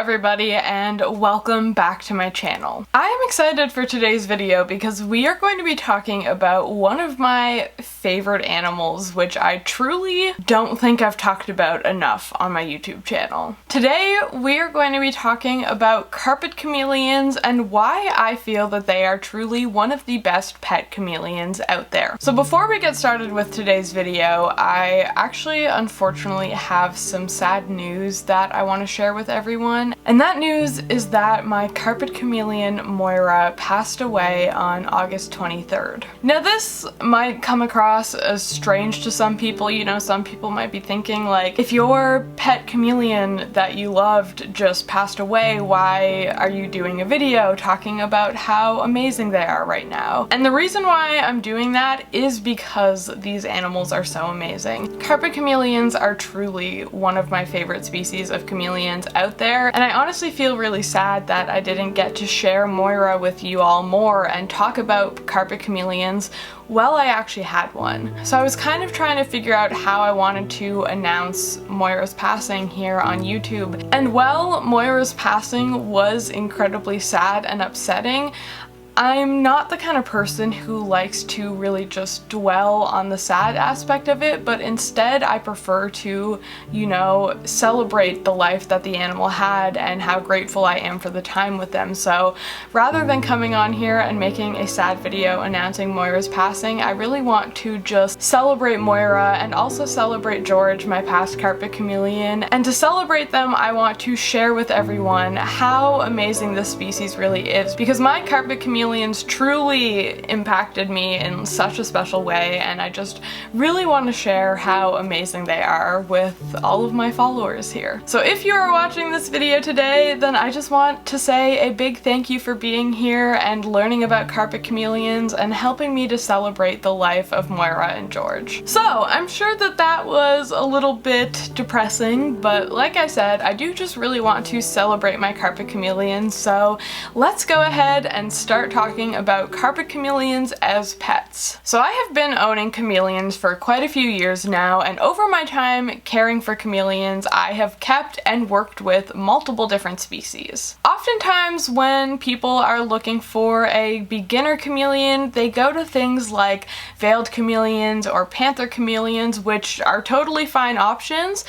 everybody, and welcome back to my channel. I am excited for today's video because we are going to be talking about one of my favorite animals, which I truly don't think I've talked about enough on my YouTube channel. Today we are going to be talking about carpet chameleons and why I feel that they are truly one of the best pet chameleons out there. So before we get started with today's video, I actually unfortunately have some sad news that I want to share with everyone. And that news is that my carpet chameleon Moira passed away on August 23rd. Now this might come across as strange to some people. You know, some people might be thinking like, if your pet chameleon that you loved just passed away, why are you doing a video talking about how amazing they are right now? And the reason why I'm doing that is because these animals are so amazing. Carpet chameleons are truly one of my favorite species of chameleons out there, and I honestly feel really sad that I didn't get to share Moira with you all more and talk about carpet chameleons while I actually had one. So I was kind of trying to figure out how I wanted to announce Moira's passing here on YouTube. And while Moira's passing was incredibly sad and upsetting, I'm not the kind of person who likes to really just dwell on the sad aspect of it, but instead I prefer to, you know, celebrate the life that the animal had and how grateful I am for the time with them. So rather than coming on here and making a sad video announcing Moira's passing, I really want to just celebrate Moira and also celebrate George, my past carpet chameleon. And to celebrate them, I want to share with everyone how amazing this species really is, because my carpet chameleons truly impacted me in such a special way, and I just really want to share how amazing they are with all of my followers here. So if you are watching this video today, then I just want to say a big thank you for being here and learning about carpet chameleons and helping me to celebrate the life of Moira and George. So I'm sure that that was a little bit depressing, but like I said, I do just really want to celebrate my carpet chameleons, so let's go ahead and start talking about carpet chameleons as pets. So I have been owning chameleons for quite a few years now, and over my time caring for chameleons, I have kept and worked with multiple different species. Oftentimes when people are looking for a beginner chameleon, they go to things like veiled chameleons or panther chameleons, which are totally fine options,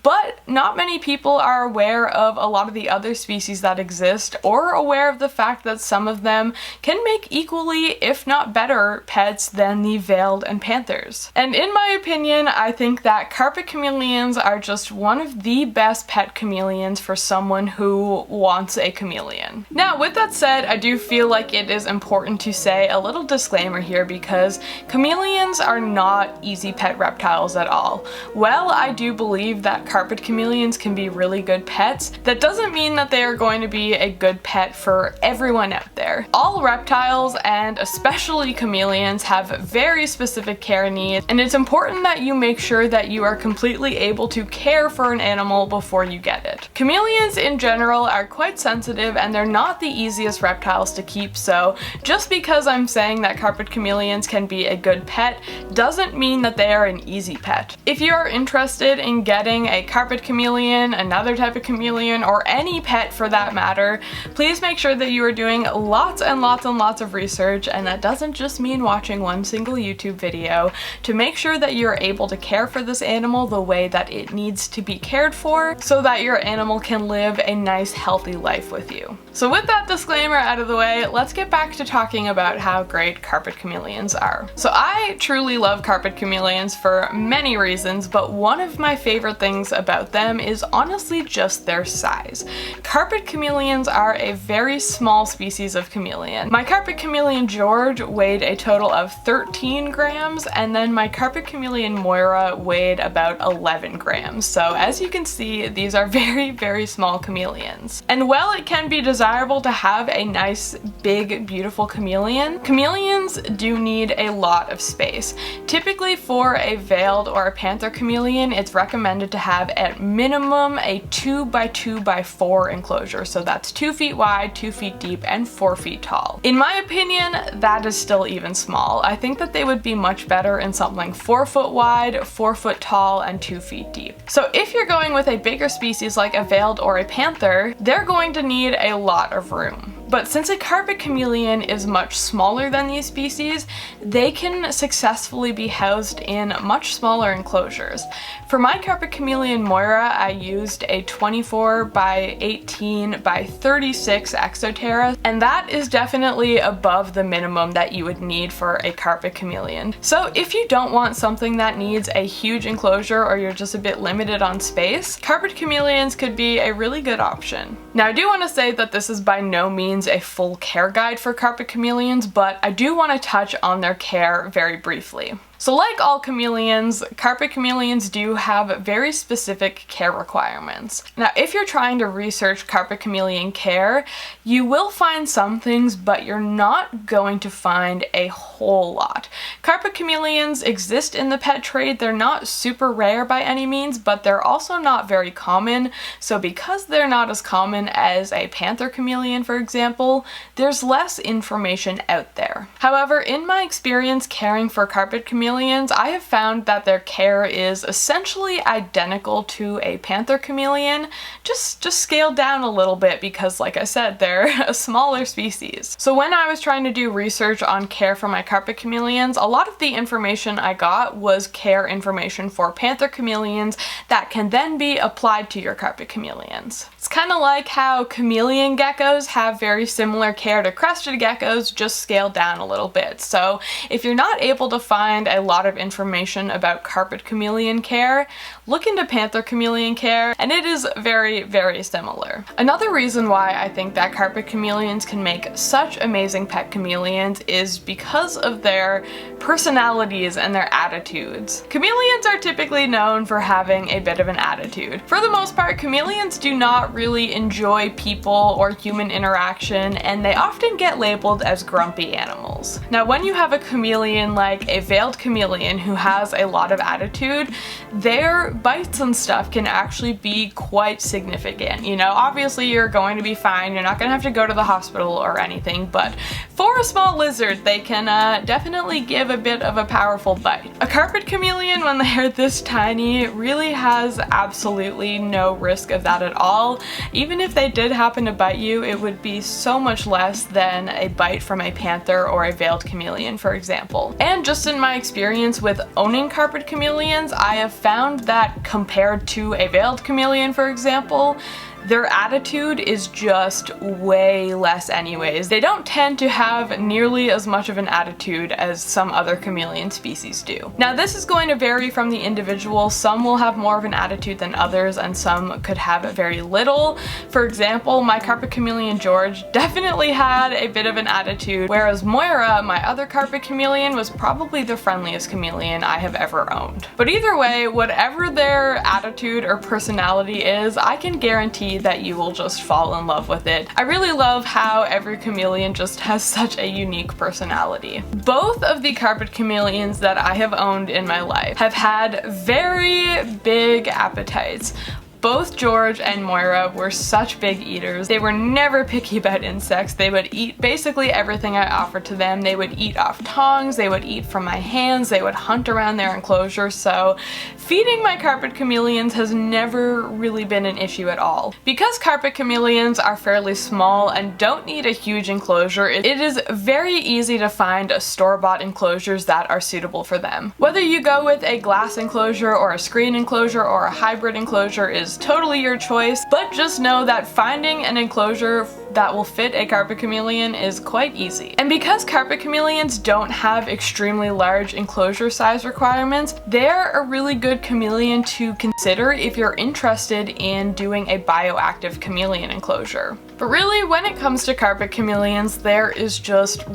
but not many people are aware of a lot of the other species that exist, or aware of the fact that some of them can make equally, if not better, pets than the veiled and panthers. And in my opinion, I think that carpet chameleons are just one of the best pet chameleons for someone who wants a chameleon. Now, with that said, I do feel like it is important to say a little disclaimer here, because chameleons are not easy pet reptiles at all. While I do believe that carpet chameleons can be really good pets, that doesn't mean that they are going to be a good pet for everyone out there. All reptiles, and especially chameleons, have very specific care needs, and it's important that you make sure that you are completely able to care for an animal before you get it. Chameleons in general are quite sensitive, and they're not the easiest reptiles to keep, so just because I'm saying that carpet chameleons can be a good pet doesn't mean that they are an easy pet. If you are interested in getting a carpet chameleon, another type of chameleon, or any pet for that matter, please make sure that you are doing lots and lots of research, and that doesn't just mean watching one single YouTube video, to make sure that you're able to care for this animal the way that it needs to be cared for, so that your animal can live a nice, healthy life with you. So with that disclaimer out of the way, let's get back to talking about how great carpet chameleons are. So I truly love carpet chameleons for many reasons, but one of my favorite things about them is honestly just their size. Carpet chameleons are a very small species of chameleon. My carpet chameleon George weighed a total of 13 grams, and then my carpet chameleon Moira weighed about 11 grams. So as you can see, these are very small chameleons. And while it it can be desirable to have a nice, big, beautiful chameleon, chameleons do need a lot of space. Typically for a veiled or a panther chameleon, it's recommended to have at minimum a 2x2x4 enclosure. So that's 2 feet wide, 2 feet deep, and 4 feet tall. In my opinion, that is still even small. I think that they would be much better in something 4 foot wide, 4 foot tall, and 2 feet deep. So if you're going with a bigger species like a veiled or a panther, they're going to need a lot of room. But since a carpet chameleon is much smaller than these species, they can successfully be housed in much smaller enclosures. For my carpet chameleon Moira, I used a 24 by 18 by 36 Exoterra, and that is definitely above the minimum that you would need for a carpet chameleon. So if you don't want something that needs a huge enclosure or you're just a bit limited on space, carpet chameleons could be a really good option. Now I do want to say that this is by no means a full care guide for carpet chameleons, but I do want to touch on their care very briefly. So like all chameleons, carpet chameleons do have very specific care requirements. Now, if you're trying to research carpet chameleon care, you will find some things, but you're not going to find a whole lot. Carpet chameleons exist in the pet trade. They're not super rare by any means, but they're also not very common. So because they're not as common as a panther chameleon, for example, there's less information out there. However, in my experience caring for carpet chameleons, I have found that their care is essentially identical to a panther chameleon, just scaled down a little bit because, like I said, they're a smaller species. So when I was trying to do research on care for my carpet chameleons, a lot of the information I got was care information for panther chameleons that can then be applied to your carpet chameleons. It's kind of like how chameleon geckos have very similar care to crested geckos, just scaled down a little bit. So if you're not able to find a lot of information about carpet chameleon care, look into panther chameleon care, and it is very, very similar. Another reason why I think that carpet chameleons can make such amazing pet chameleons is because of their personalities and their attitudes. Chameleons are typically known for having a bit of an attitude. For the most part, chameleons do not really enjoy people or human interaction, and they often get labeled as grumpy animals. Now, when you have a chameleon like a veiled chameleon who has a lot of attitude, their bites and stuff can actually be quite significant. You know, obviously you're going to be fine, you're not going to have to go to the hospital or anything, but for a small lizard, they can definitely give a bit of a powerful bite. A carpet chameleon, when they're this tiny, really has absolutely no risk of that at all. Even if they did happen to bite you, it would be so much less than a bite from a panther or a veiled chameleon, for example. And just in my experience with owning carpet chameleons, I have found that compared to a veiled chameleon, for example, their attitude is just way less anyways. They don't tend to have nearly as much of an attitude as some other chameleon species do. Now, this is going to vary from the individual. Some will have more of an attitude than others, and some could have very little. For example, my carpet chameleon George definitely had a bit of an attitude, whereas Moira, my other carpet chameleon, was probably the friendliest chameleon I have ever owned. But either way, whatever their attitude or personality is, I can guarantee that you will just fall in love with it. I really love how every chameleon just has such a unique personality. Both of the carpet chameleons that I have owned in my life have had very big appetites. Both George and Moira were such big eaters. They were never picky about insects. They would eat basically everything I offered to them. They would eat off tongs, they would eat from my hands, they would hunt around their enclosure, so feeding my carpet chameleons has never really been an issue at all. Because carpet chameleons are fairly small and don't need a huge enclosure, it is very easy to find store-bought enclosures that are suitable for them. Whether you go with a glass enclosure or a screen enclosure or a hybrid enclosure is totally your choice, but just know that finding an enclosure that will fit a carpet chameleon is quite easy. And because carpet chameleons don't have extremely large enclosure size requirements, they're a really good chameleon to consider if you're interested in doing a bioactive chameleon enclosure. But really, when it comes to carpet chameleons, there is just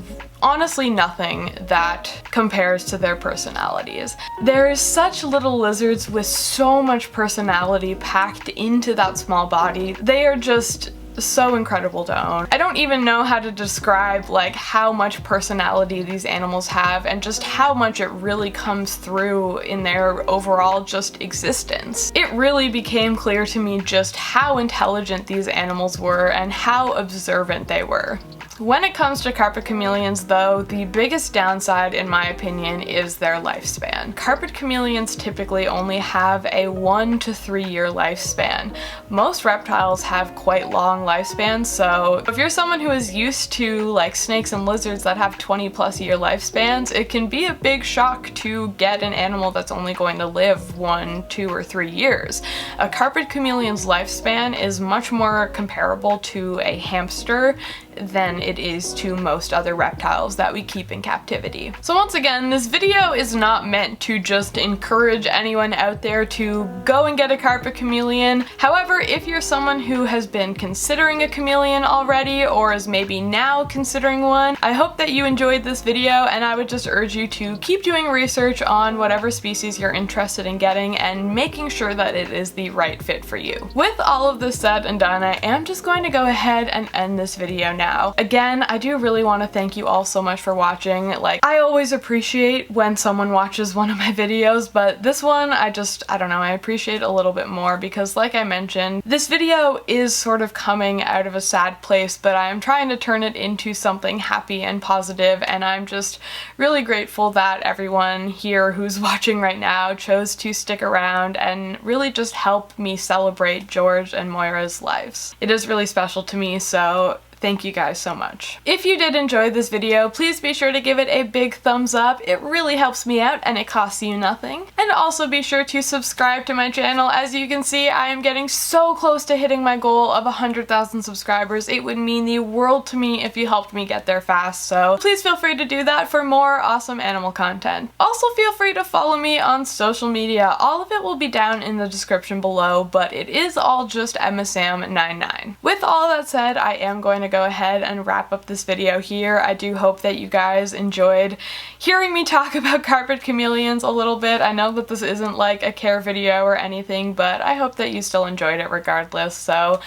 honestly nothing that compares to their personalities. There is such little lizards with so much personality packed into that small body. They are just so incredible to own. I don't even know how to describe like how much personality these animals have and just how much it really comes through in their overall just existence. It really became clear to me just how intelligent these animals were and how observant they were. When it comes to carpet chameleons though, the biggest downside in my opinion is their lifespan. Carpet chameleons typically only have a 1 to 3 year lifespan. Most reptiles have quite long lifespans, so if you're someone who is used to like snakes and lizards that have 20+ year lifespans, it can be a big shock to get an animal that's only going to live 1, 2, or 3 years. A carpet chameleon's lifespan is much more comparable to a hamster than it is to most other reptiles that we keep in captivity. So once again, this video is not meant to just encourage anyone out there to go and get a carpet chameleon. However, if you're someone who has been considering a chameleon already or is maybe now considering one, I hope that you enjoyed this video, and I would just urge you to keep doing research on whatever species you're interested in getting and making sure that it is the right fit for you. With all of this said and done, I am just going to go ahead and end this video now. Again, I do really want to thank you all so much for watching. Like, I always appreciate when someone watches one of my videos, but this one, I don't know, I appreciate a little bit more because like I mentioned, this video is sort of coming out of a sad place, but I'm trying to turn it into something happy and positive, and I'm just really grateful that everyone here who's watching right now chose to stick around and really just help me celebrate George and Moira's lives. It is really special to me, so thank you guys so much. If you did enjoy this video, please be sure to give it a big thumbs up. It really helps me out and it costs you nothing. And also be sure to subscribe to my channel. As you can see, I am getting so close to hitting my goal of 100,000 subscribers. It would mean the world to me if you helped me get there fast, so please feel free to do that for more awesome animal content. Also feel free to follow me on social media. All of it will be down in the description below, but it is all just EmmaSam99. With all that said, I am going to go ahead and wrap up this video here. I do hope that you guys enjoyed hearing me talk about carpet chameleons a little bit. I know that this isn't like a care video or anything, but I hope that you still enjoyed it regardless. So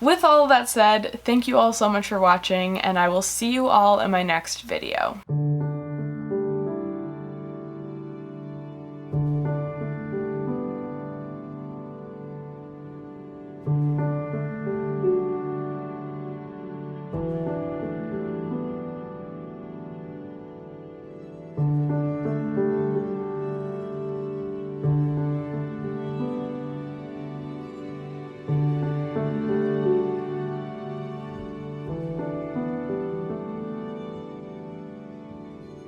with all of that said, thank you all so much for watching, and I will see you all in my next video.